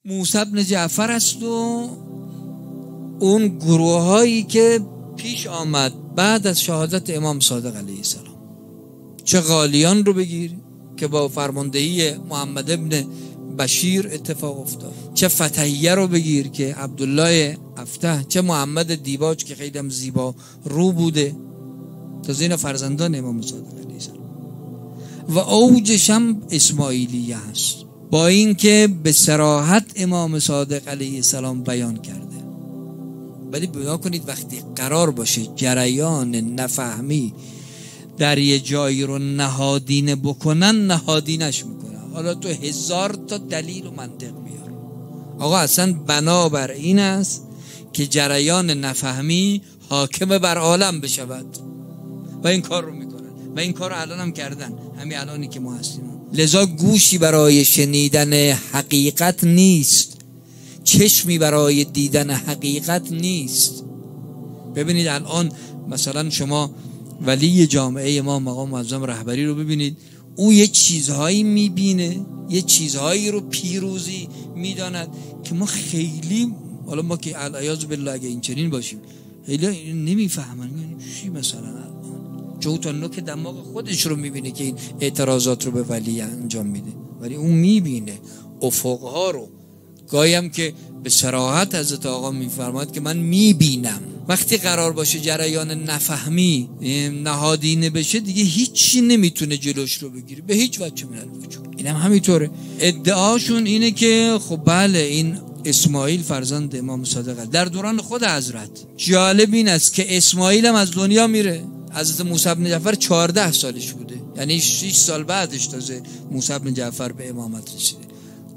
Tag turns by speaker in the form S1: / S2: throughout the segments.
S1: موسی بن جعفر است و اون گروه هایی که پیش آمد بعد از شهادت امام صادق علیه السلام. چه غالیان رو بگیر که با فرماندهی محمد ابن بشیر اتفاق افتاد، چه فتحیه رو بگیر که عبدالله افتح، چه محمد دیباج که خیلی هم زیبا رو بوده، تازه اینا فرزندان امام صادق علیه السلام. و اوجش هم اسماعیلیه هست، با اینکه به صراحت امام صادق علیه السلام بیان کرده. ولی بیا کنید وقتی قرار باشه جریان نفهمی در یه جایی رو نهادینه بکنن، نهادینش میکنن. حالا تو 1000 تا دلیل و منطق بیار، آقا اصلا بنابر این است که جریان نفهمی حاکم بر عالم بشود و این کار رو میکنن و این کار رو الان هم کردن، همین الانی که ما هستیم. لذا گوشی برای شنیدن حقیقت نیست، چشمی برای دیدن حقیقت نیست. ببینید الان مثلا شما ولی جامعه ما مقام معظم رهبری رو ببینید، او یه چیزهایی میبینه، یه چیزهایی رو پیروزی میداند که ما خیلی، حالا ما که العیاذ بالله اگه این چنین باشیم خیلی نمیفهمن چی مثلا جو تا نوک دماغ خودش رو میبینه که این اعتراضات رو به ولی انجام میده، ولی اون میبینه افقها رو. گاهی هم که به صراحت حضرت آقا میفرماد که من میبینم. وقتی قرار باشه جریان نفهمی نهادینه بشه دیگه هیچی نمیتونه جلوش رو بگیره به هیچ وجه من الوجود. اینم همینطوره. ادعاشون اینه که خب بله این اسماعیل فرزند امام صادق در دوران خود حضرت. جالب این است که اسماعیل هم از دنیا میره. حضرت موسی بن جعفر 14 سالش بوده، یعنی 6 سال بعدش تازه موسی بن جعفر به امامت رسیده.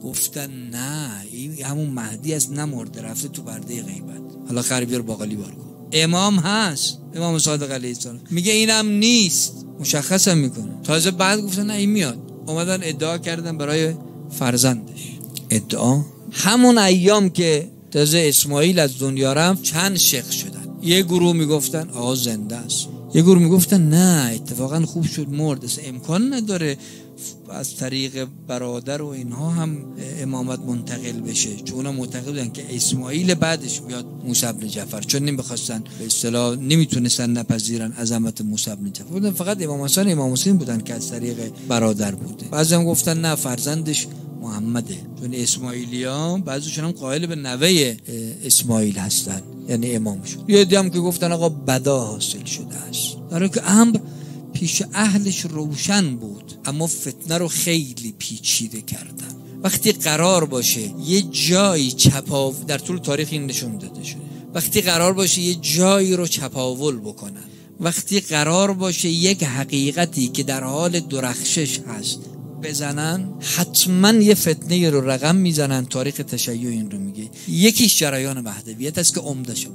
S1: گفتن نه این همون مهدی است، نمرده رفته تو پرده غیبت. حالا خر بیار باقالی بار کن. امام هست، امام صادق علیه السلام میگه اینم نیست، مشخص هم میکنه. تازه بعد گفتن نه این میاد. اومدن ادعا کردن برای فرزندش. ادعا همون ایام که تازه اسماعیل از دنیا رفت چند شیخ شدن. یه گروه میگفتن آقا زنده است، یه گروه میگفتن نه اتفاقا خوب شد مرد، امکان نداره از طریق برادر و اینها هم امامت منتقل بشه، چون اونا معتقد بودن که اسماعیل بعدش بیاد موسی بن جعفر، چون نمیخواستن به اصطلاح نمیتونستن نپذیرن عظمت موسی بن جعفر بودن، فقط امام حسن امام حسین بودن که از طریق برادر بوده. بعضی هم گفتن نه فرزندش محمده، چون اسماعیلیا بعضیشون هم قائل به نوه اسماعیل هستن یعنی امامشون. یه دیگه هم که گفتن آقا بدا حاصل شده است، در حالی که امر پیش اهلش روشن بود اما فتنه رو خیلی پیچیده کردن. وقتی قرار باشه یه جایی در طول تاریخ این نشون داده شده، وقتی قرار باشه یه جایی رو چپاول بکنن، وقتی قرار باشه یک حقیقتی که در حال درخشش هست بزنن، حتما یه فتنه رو رقم میزنن. تاریخ تشیع این رو میگه. یکیش جریان مهدویت است که عمده‌ش